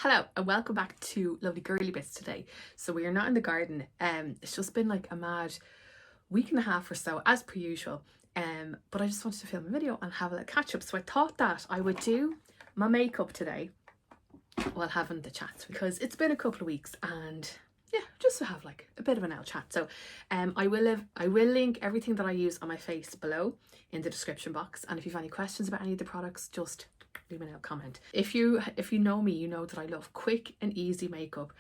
Hello and welcome back to Lovely Girly Bits today. So we are not in the garden. It's just been like a mad week and a half or so as per usual. But I just wanted to film a video and have a little catch up. So I thought that I would do my makeup today while having the chats because it's been a couple of weeks and yeah, just to have like a bit of an L chat. So I will link everything that I use on my face below in the description box. And if you have any questions about any of the products, just leave me a comment. If you know me, you know that I love quick and easy makeup.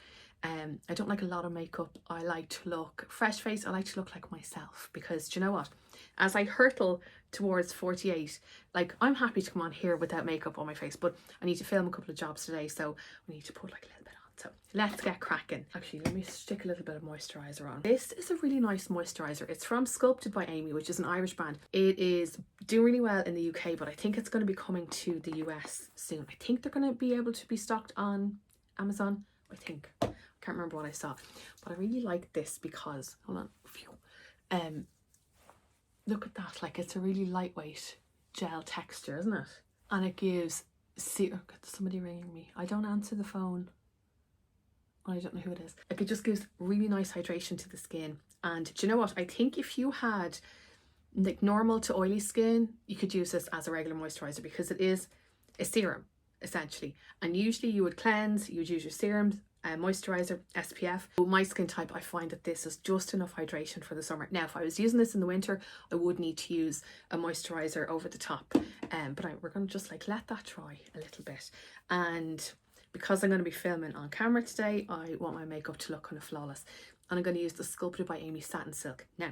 I don't like a lot of makeup. I like to look fresh face. I like to look like myself because do you know what? As I hurtle towards 48, like I'm happy to come on here without makeup on my face, but I need to film a couple of jobs today, so we need to put like a little bit on. So let's get cracking. Actually, let me stick a little bit of moisturizer on. This is a really nice moisturizer. It's from Sculpted by Aimee, which is an Irish brand. It is doing really well in the UK, but I think it's going to be coming to the US soon. I think they're going to be able to be stocked on Amazon. I think. I can't remember what I saw, but I really like this because, hold on, look at that, like it's a really lightweight gel texture, isn't it? And it gives, somebody ringing me. I don't answer the phone. I don't know who it is. Like it just gives really nice hydration to the skin. And do you know what? I think if you had like normal to oily skin, you could use this as a regular moisturizer because it is a serum essentially. And usually you would cleanse, you would use your serums, moisturizer, SPF. With my skin type, I find that this is just enough hydration for the summer. Now, if I was using this in the winter, I would need to use a moisturizer over the top. But we're going to just like let that dry a little bit. And because I'm going to be filming on camera today, I want my makeup to look kind of flawless. And I'm going to use the Sculpted by Aimee Satin Silk. Now,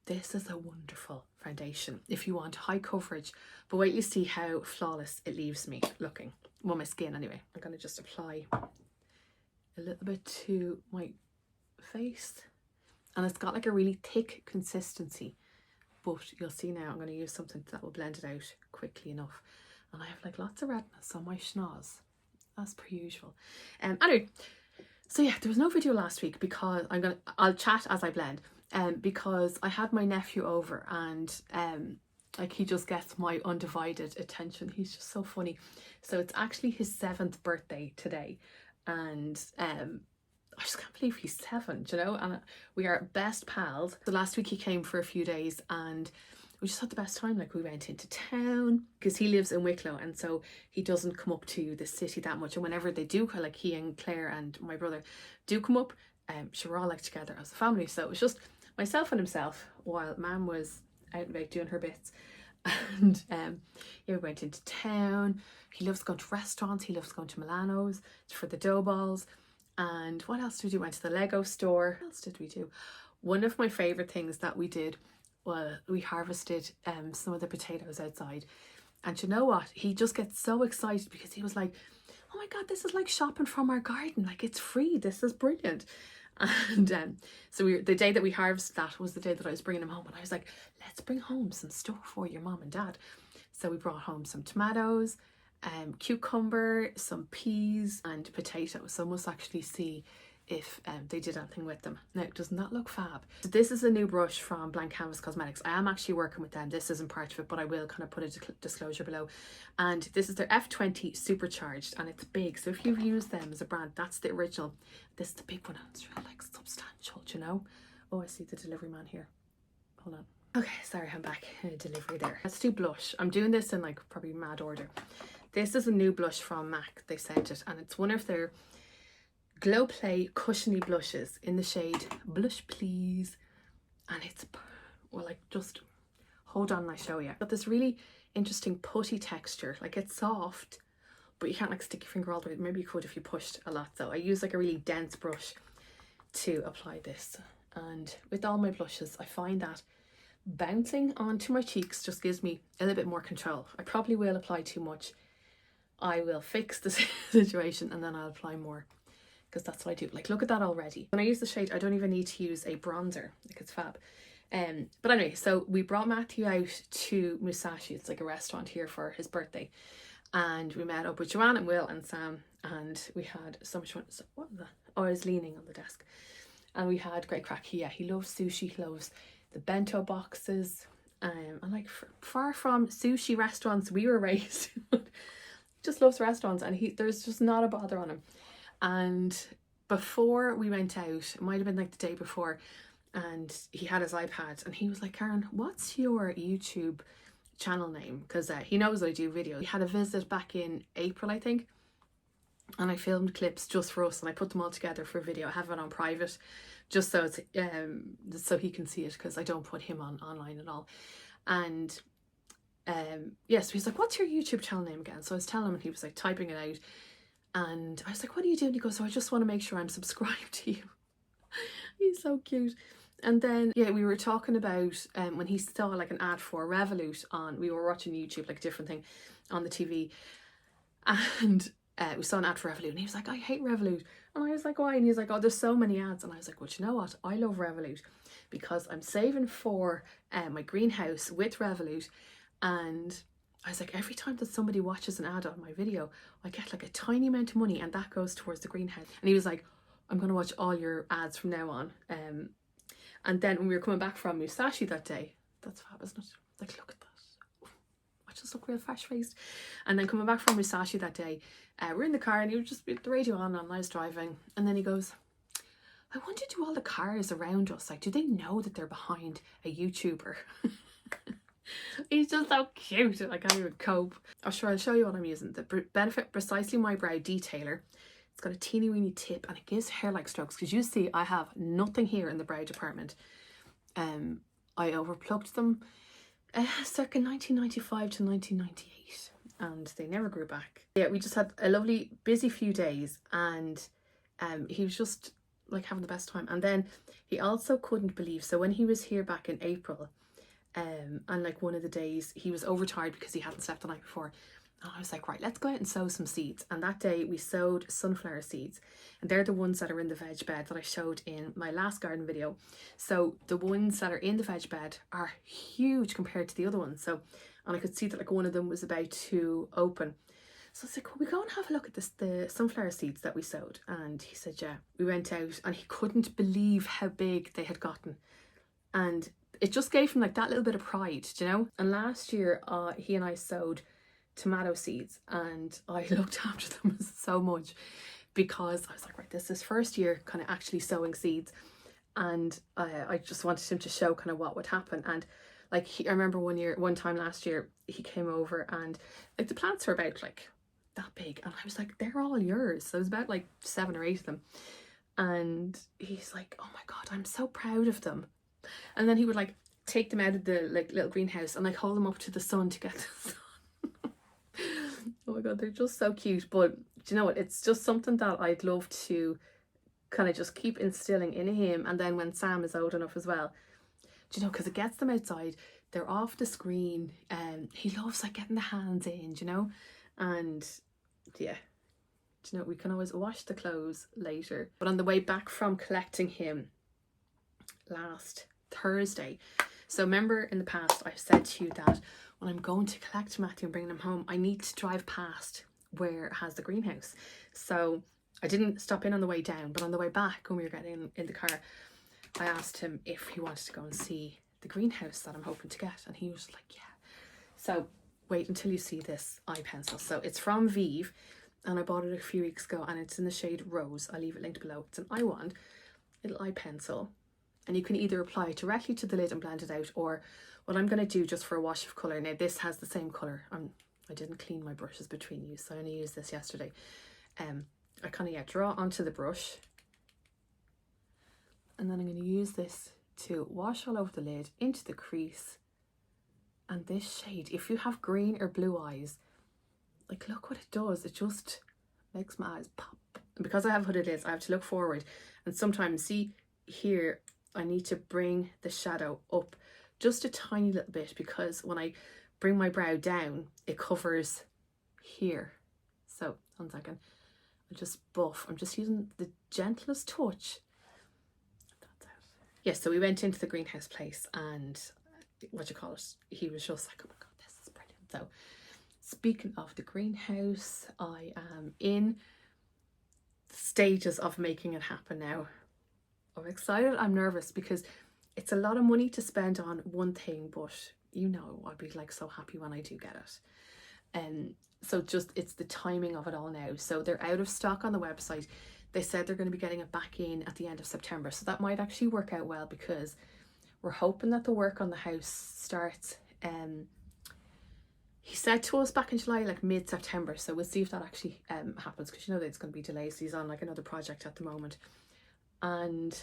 this is a wonderful foundation if you want high coverage, but wait you see how flawless it leaves me looking. Well, my skin anyway. I'm going to just apply a little bit to my face. And it's got like a really thick consistency, but you'll see now I'm going to use something that will blend it out quickly enough. And I have like lots of redness on my schnoz, as per usual. Anyway, so yeah, there was no video last week because I'll chat as I blend. Because I had my nephew over and like he just gets my undivided attention. He's just so funny. So it's actually his 7th birthday today, and I just can't believe he's 7, you know, and we are best pals. So last week he came for a few days and we just had the best time. Like we went into town because he lives in Wicklow, and so he doesn't come up to the city that much, and whenever they do, like he and Claire and my brother do come up, we're all like together as a family. So it was just myself and himself while Mam was out and about doing her bits. And yeah, we went into town. He loves going to restaurants. He loves going to Milano's for the dough balls. And what else did we do? Went to the Lego store. What else did we do? One of my favorite things that we did, well, we harvested some of the potatoes outside. And you know what? He just gets so excited because he was like, oh my God, this is like shopping from our garden. Like it's free. This is brilliant. And so the day that we harvested that was the day that I was bringing him home, and I was like, let's bring home some stuff for your mom and dad. So we brought home some tomatoes, cucumber, some peas and potatoes. So I must actually see if they did anything with them. Now, doesn't that look fab? So this is a new brush from Blank Canvas Cosmetics. I am actually working with them. This isn't part of it, but I will kind of put a disclosure below. And this is their F20 Supercharged, and it's big. So if you've used them as a brand, that's the original. This is the big one, and it's real like substantial, you know? Oh, I see the delivery man here. Hold on. Okay, sorry, I'm back. Delivery there. Let's do blush. I'm doing this in like probably mad order. This is a new blush from MAC. They sent it, and it's one of their Glow Play Cushiony blushes in the shade Blush Please. And it's, well, like just hold on and I show you. Got this really interesting putty texture. Like it's soft, but you can't like stick your finger all the way. Maybe you could if you pushed a lot though. I use like a really dense brush to apply this. And with all my blushes, I find that bouncing onto my cheeks just gives me a little bit more control. I probably will apply too much. I will fix the situation and then I'll apply more, because that's what I do. Like, look at that already. When I use the shade, I don't even need to use a bronzer. Like, it's fab. But anyway, so we brought Matthew out to Musashi. It's like a restaurant here for his birthday. And we met up with Joanne and Will and Sam. And we had so much fun. So, what was that? Oh, I was leaning on the desk. And we had great crack. He loves sushi. He loves the bento boxes. And like, far from sushi restaurants we were raised. just loves restaurants, and there's just not a bother on him. And before we went out, it might have been like the day before, and he had his iPad and he was like, Karen, what's your YouTube channel name? Because he knows I do video. He had a visit back in April, I think, and I filmed clips just for us and I put them all together for a video. I have it on private just so it's so he can see it, because I don't put him on online at all. And yeah, so he's like, what's your YouTube channel name again? So I was telling him and he was like typing it out, and I was like, what are you doing? He goes, so I just want to make sure I'm subscribed to you. He's so cute. And then yeah, we were talking about when he saw like an ad for Revolut on, we were watching YouTube, like a different thing on the TV, and we saw an ad for Revolut and he was like, I hate Revolut. And I was like, why? And he's like, oh, there's so many ads. And I was like, well, you know what, I love Revolut because I'm saving for my greenhouse with Revolut. And I was like, every time that somebody watches an ad on my video, I get like a tiny amount of money and that goes towards the greenhouse. And he was like, I'm going to watch all your ads from now on. And then when we were coming back from Musashi that day, that's fab, isn't it? Like, look at that. I just look real fresh faced. And then coming back from Musashi that day, we're in the car and he was just with the radio on and I was driving. And then he goes, I wonder, do all the cars around us, like, do they know that they're behind a YouTuber? He's just so cute. I can't even cope. Oh, sure, I'll show you what I'm using. The Benefit Precisely My Brow Detailer. It's got a teeny weeny tip and it gives hair-like strokes, because you see I have nothing here in the brow department. I overplucked them circa 1995 to 1998 and they never grew back. Yeah, we just had a lovely busy few days, and he was just like having the best time. And then he also couldn't believe, so when he was here back in April, and like one of the days he was overtired because he hadn't slept the night before, and I was like, right, let's go out and sow some seeds. And that day we sowed sunflower seeds, and they're the ones that are in the veg bed that I showed in my last garden video. So the ones that are in the veg bed are huge compared to the other ones. So, and I could see that like one of them was about to open. So I was like, well, we go and have a look at the sunflower seeds that we sowed. And he said, yeah. We went out and he couldn't believe how big they had gotten. And it just gave him like that little bit of pride, you know? And last year he and I sowed tomato seeds and I looked after them so much, because I was like, right, this is his first year kind of actually sowing seeds, and I just wanted him to show kind of what would happen. And like I remember one time last year he came over and like the plants were about like that big, and I was like, they're all yours. So it was about like 7 or 8 of them, and he's like, oh my god, I'm so proud of them. And then he would like take them out of the like little greenhouse and like hold them up to the sun to get the sun. Oh my god, they're just so cute. But do you know what, it's just something that I'd love to kind of just keep instilling in him. And then when Sam is old enough as well, do you know, because it gets them outside, they're off the screen, and he loves like getting the hands in, do you know. And yeah, do you know, we can always wash the clothes later. But on the way back from collecting him last Thursday, so remember in the past I've said to you that when I'm going to collect Matthew and bring him home, I need to drive past where it has the greenhouse. So I didn't stop in on the way down, but on the way back when we were getting in the car, I asked him if he wanted to go and see the greenhouse that I'm hoping to get, and he was like, yeah. So wait until you see this eye pencil. So it's from Vieve and I bought it a few weeks ago, and it's in the shade Rose. I'll leave it linked below. It's an eye wand, little eye pencil, and you can either apply it directly to the lid and blend it out, or what I'm going to do just for a wash of colour. Now this has the same colour. I didn't clean my brushes between use, so I only used this yesterday. I kind of draw onto the brush, and then I'm going to use this to wash all over the lid, into the crease. And this shade, if you have green or blue eyes, like look what it does. It just makes my eyes pop. And because I have hooded lids, I have to look forward, and sometimes see here I need to bring the shadow up just a tiny little bit, because when I bring my brow down it covers here. So 1 second, I'll just buff. I'm just using the gentlest touch. That's out. Yes, so we went into the greenhouse place, and what you call it, he was just like, oh my god, this is brilliant. So speaking of the greenhouse, I am in stages of making it happen now. I'm excited, I'm nervous, because it's a lot of money to spend on one thing, but you know I'll be like so happy when I do get it. So just, it's the timing of it all now. So they're out of stock on the website. They said they're going to be getting it back in at the end of September. So that might actually work out well, because we're hoping that the work on the house starts. He said to us back in July, like mid-September. So we'll see if that actually happens, because you know that it's going to be delays. So he's on like another project at the moment. And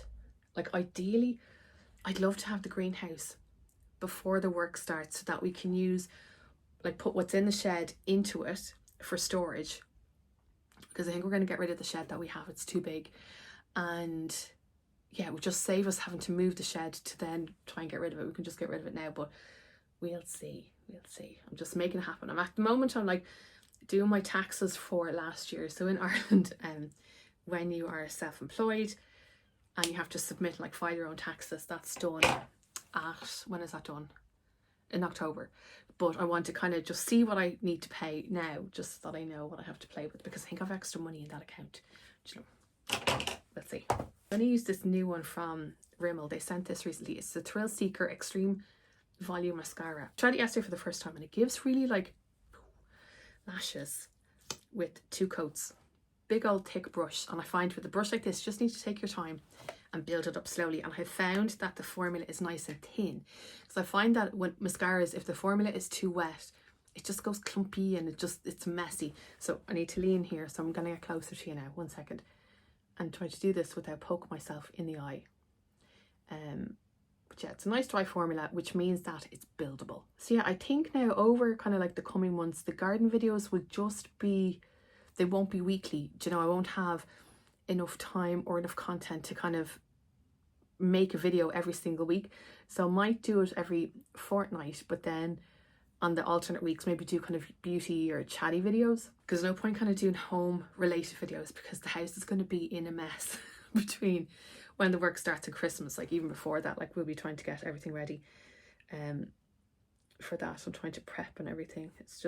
like ideally, I'd love to have the greenhouse before the work starts, so that we can use, like, put what's in the shed into it for storage, because I think we're going to get rid of the shed that we have. It's too big, and yeah, it would just save us having to move the shed to then try and get rid of it. We can just get rid of it now, but we'll see. I'm just making it happen. I'm at the moment, I'm like doing my taxes for last year. So in Ireland, when you are self-employed and you have to submit, like, file your own taxes, that's done at, when is that done? In October. But I want to kind of just see what I need to pay now, just so that I know what I have to play with, because I think I have extra money in that account. You know, let's see. I'm going to use this new one from Rimmel. They sent this recently. It's the Thrill Seeker Extreme Volume Mascara. I tried it yesterday for the first time, and it gives really like lashes with 2 coats. Big old thick brush, and I find with a brush like this, you just need to take your time and build it up slowly. And I found that the formula is nice and thin, because I find that when mascaras, if the formula is too wet, it just goes clumpy and it's messy. So I need to lean here, so I'm gonna get closer to you now, 1 second, and try to do this without poking myself in the eye. But yeah, it's a nice dry formula, which means that it's buildable. So yeah, I think now over kind of like the coming months, the garden videos will just be, they won't be weekly. Do you know, I won't have enough time or enough content to kind of make a video every single week. So I might do it every fortnight, but then on the alternate weeks, maybe do kind of beauty or chatty videos, because no point kind of doing home related videos, because the house is going to be in a mess between when the work starts at Christmas. Like even before that, like we'll be trying to get everything ready for that. I'm trying to prep and everything. It's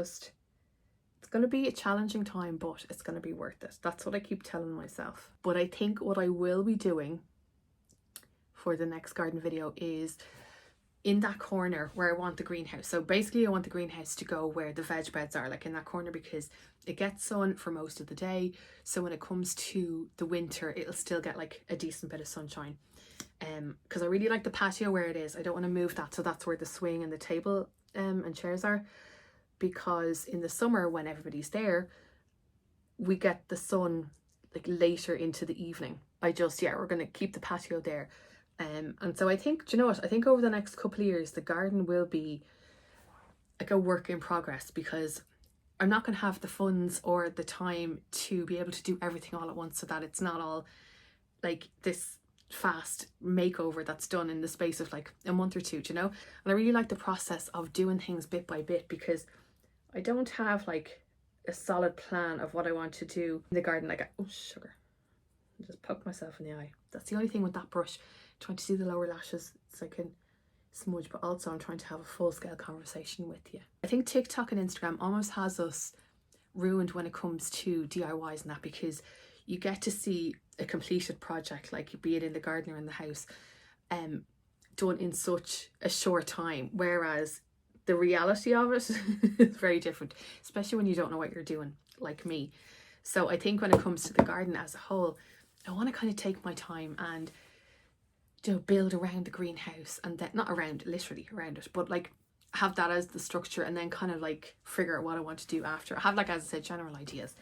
going to be a challenging time, but it's going to be worth it. That's what I keep telling myself. But I think what I will be doing for the next garden video is in that corner where I want the greenhouse. So basically I want the greenhouse to go where the veg beds are, like in that corner, because it gets sun for most of the day. So when it comes to the winter, it'll still get like a decent bit of sunshine. Because I really like the patio where it is. I don't want to move that. So that's where the swing and the table and chairs are. Because in the summer, when everybody's there, we get the sun like later into the evening. We're going to keep the patio there. And so I think, do you know what? I think over the next couple of years, the garden will be like a work in progress, because I'm not going to have the funds or the time to be able to do everything all at once, so that it's not all like this fast makeover that's done in the space of like a month or two, do you know? And I really like the process of doing things bit by bit, because I don't have like a solid plan of what I want to do in the garden. Like, oh sugar, I just poked myself in the eye. That's the only thing with that brush. Trying to do the lower lashes so I can smudge, but also I'm trying to have a full-scale conversation with you. I think TikTok and Instagram almost has us ruined when it comes to DIYs and that, because you get to see a completed project, like be it in the garden or in the house, done in such a short time, whereas the reality of it is very different, especially when you don't know what you're doing, like me. So I think when it comes to the garden as a whole, I want to kind of take my time and build around the greenhouse, and then not around, literally around it, but like have that as the structure, and then kind of like figure out what I want to do after. I have, like, as I said, general ideas.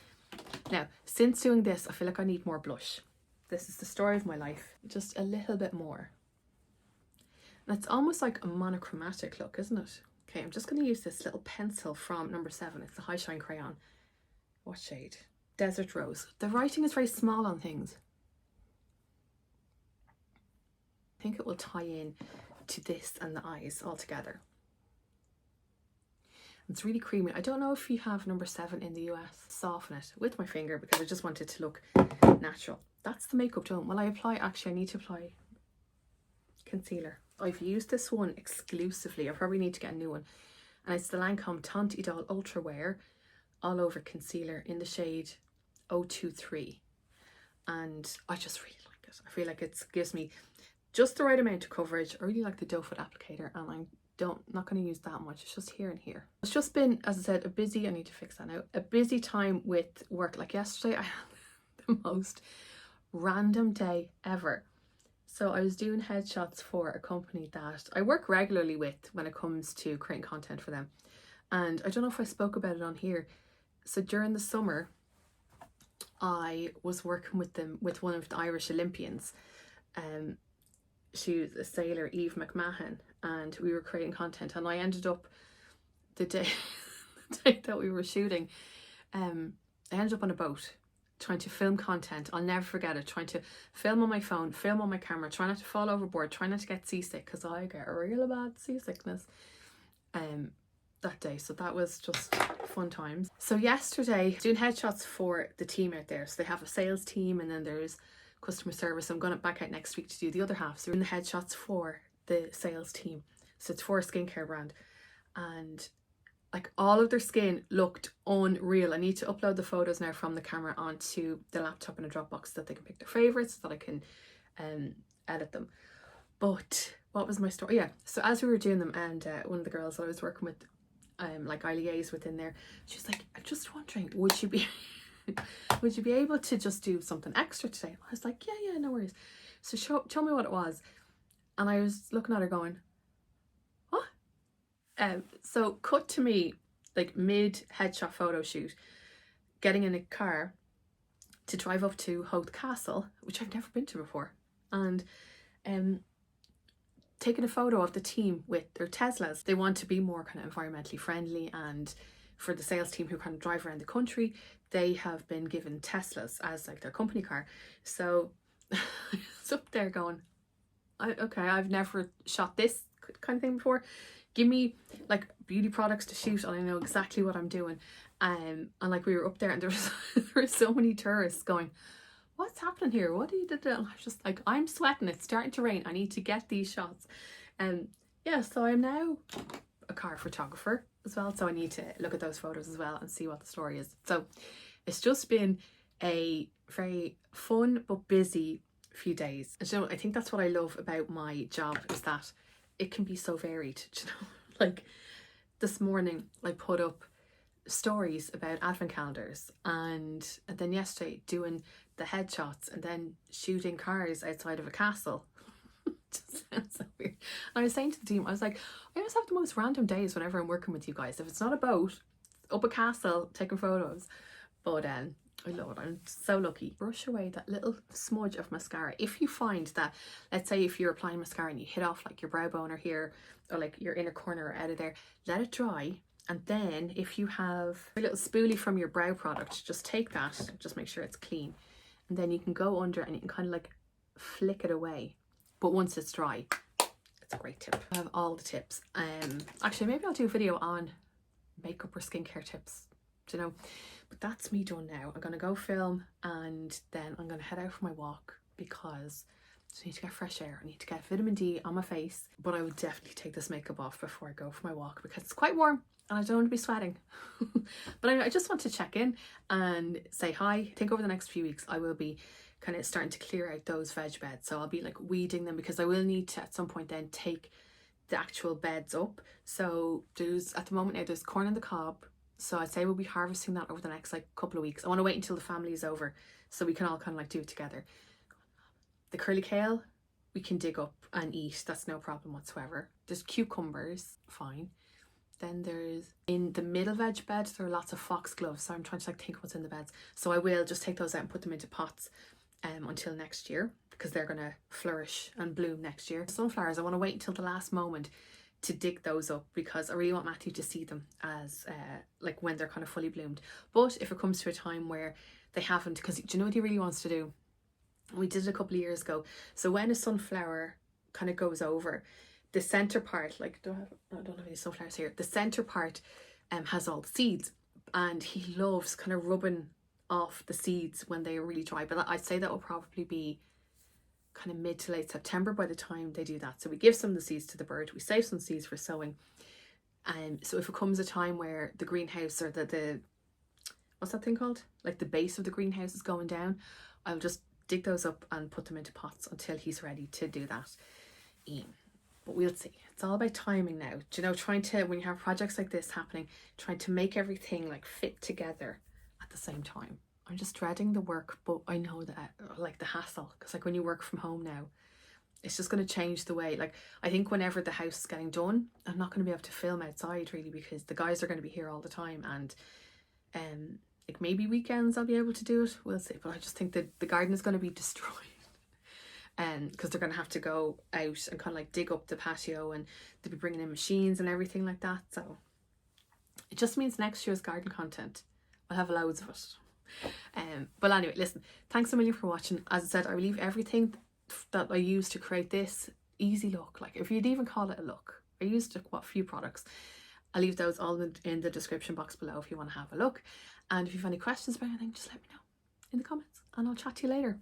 Now, since doing this, I feel like I need more blush. This is the story of my life, just a little bit more. And it's almost like a monochromatic look, isn't it? Okay, I'm just going to use this little pencil from number 7. It's the High Shine Crayon. What shade? Desert Rose. The writing is very small on things. I think it will tie in to this and the eyes all together. It's really creamy. I don't know if you have number 7 in the US. Soften it with my finger, because I just want it to look natural. That's the makeup done. Well, I need to apply concealer. I've used this one exclusively. I probably need to get a new one. And it's the Lancome Teint Idole Ultra Wear All Over Concealer in the shade 023. And I just really like it. I feel like it gives me just the right amount of coverage. I really like the doe foot applicator, and I'm not going to use that much. It's just here and here. It's just been, as I said, a busy, I need to fix that now, a busy time with work. Like yesterday I had the most random day ever. So I was doing headshots for a company that I work regularly with when it comes to creating content for them. And I don't know if I spoke about it on here. So during the summer, I was working with them, with one of the Irish Olympians. She was a sailor, Eve McMahon, and we were creating content. And I ended up, the day that we were shooting, I ended up on a boat trying to film content. I'll never forget it. Trying to film on my phone, film on my camera, try not to fall overboard, try not to get seasick, because I get a real bad seasickness that day. So that was just fun times. So yesterday, doing headshots for the team out there. So they have a sales team and then there's customer service. I'm going back out next week to do the other half. So we're doing the headshots for the sales team. So it's for a skincare brand. And like all of their skin looked unreal. I need to upload the photos now from the camera onto the laptop in a Dropbox so that they can pick their favorites, so that I can edit them. But what was my story? Yeah, so as we were doing them, and one of the girls that I was working with, like I liaised with in there, she's like, I'm just wondering, would you be would you be able to just do something extra today? I was like, yeah, no worries. So tell me what it was. And I was looking at her going, what? So cut to me, like mid headshot photo shoot, getting in a car to drive up to Howth Castle, which I've never been to before, and taking a photo of the team with their Teslas. They want to be more kind of environmentally friendly, and for the sales team who kind of drive around the country, they have been given Teslas as like their company car. So it's up there going, okay, I've never shot this kind of thing before. Give me like beauty products to shoot and I know exactly what I'm doing. And like we were up there and there were so many tourists going, what's happening here? What do you do? And I was just like, I'm sweating, it's starting to rain, I need to get these shots. Yeah, so I'm now a car photographer as well, so I need to look at those photos as well and see what the story is. So it's just been a very fun but busy few days. And you know, I think that's what I love about my job, is that it can be so varied. You know, like this morning I put up stories about advent calendars, and then yesterday doing the headshots, and then shooting cars outside of a castle. Just sounds so weird. And I was saying to the team, I was like, I always have the most random days whenever I'm working with you guys. If it's not a boat, up a castle taking photos. But I love it. I'm so lucky. Brush away that little smudge of mascara. If you find that, let's say if you're applying mascara and you hit off like your brow bone or here, or like your inner corner or out of there, let it dry. And then if you have a little spoolie from your brow product, just take that, just make sure it's clean. And then you can go under and you can kind of like flick it away. But once it's dry, it's a great tip. I have all the tips. Actually, maybe I'll do a video on makeup or skincare tips, you know. But that's me done now. I'm gonna go film and then I'm gonna head out for my walk, because I just need to get fresh air. I need to get vitamin D on my face. But I would definitely take this makeup off before I go for my walk, because it's quite warm and I don't want to be sweating. But anyway, I just want to check in and say hi. I think over the next few weeks I will be kind of starting to clear out those veg beds. So I'll be like weeding them, because I will need to at some point then take the actual beds up. So there's, at the moment now, there's corn on the cob. So I'd say we'll be harvesting that over the next like couple of weeks. I want to wait until the family is over so we can all kind of like do it together. The curly kale we can dig up and eat, that's no problem whatsoever. There's cucumbers, fine. Then there's, in the middle veg bed, there are lots of foxgloves, so I'm trying to like think what's in the beds. So I will just take those out and put them into pots until next year, because they're gonna flourish and bloom next year. Sunflowers, I want to wait until the last moment to dig those up, because I really want Matthew to see them as like when they're kind of fully bloomed. But if it comes to a time where they haven't, because do you know what he really wants to do? We did it a couple of years ago. So when a sunflower kind of goes over, the center part, like I don't have any sunflowers here, the center part has all the seeds, and he loves kind of rubbing off the seeds when they are really dry. But I'd say that will probably be kind of mid to late September by the time they do that. So we give some of the seeds to the bird, we save some seeds for sowing. So if it comes a time where the greenhouse, or the what's that thing called, like the base of the greenhouse is going down, I'll just dig those up and put them into pots until he's ready to do that. but we'll see. It's all about timing now. Do you know, trying to, when you have projects like this happening, trying to make everything like fit together at the same time. I'm just dreading the work, but I know that like the hassle, because like when you work from home now, it's just going to change the way, like I think whenever the house is getting done, I'm not going to be able to film outside really, because the guys are going to be here all the time, and like maybe weekends I'll be able to do it, we'll see. But I just think that the garden is going to be destroyed, and because they're going to have to go out and kind of like dig up the patio, and they'll be bringing in machines and everything like that. So it just means next year's garden content I'll have loads of it. But anyway, listen, thanks a million for watching. As I said, I will leave everything that I used to create this easy look, like if you'd even call it a look, I used a few products. I'll leave those all in the description box below if you want to have a look. And if you have any questions about anything, just let me know in the comments, and I'll chat to you later.